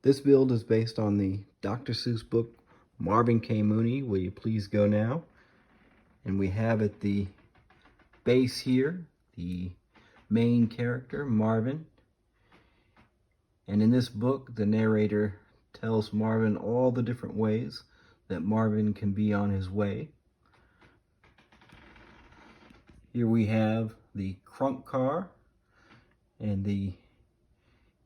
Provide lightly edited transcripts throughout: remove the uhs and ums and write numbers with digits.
This build is based on the Dr. Seuss book Marvin K. Mooney, Will You Please Go Now? And we have at the base here the main character, Marvin. And in this book, the narrator tells Marvin all the different ways that Marvin can be on his way. Here we have the Crunk Car, and the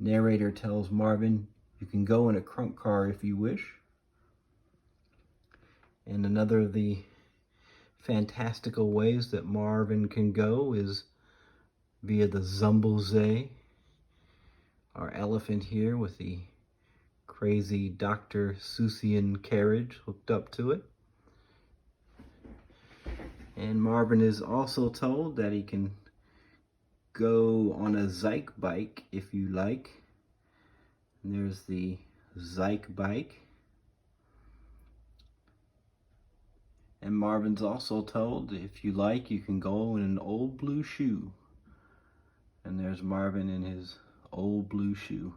narrator tells Marvin, you can go in a Crunk Car if you wish. And another of the fantastical ways that Marvin can go is via the Zumble Zay, our elephant here with the crazy Dr. Seussian carriage hooked up to it. And Marvin is also told that he can go on a Zike Bike if you like. And there's the Zike Bike. And Marvin's also told, if you like, you can go in an old blue shoe. And there's Marvin in his old blue shoe.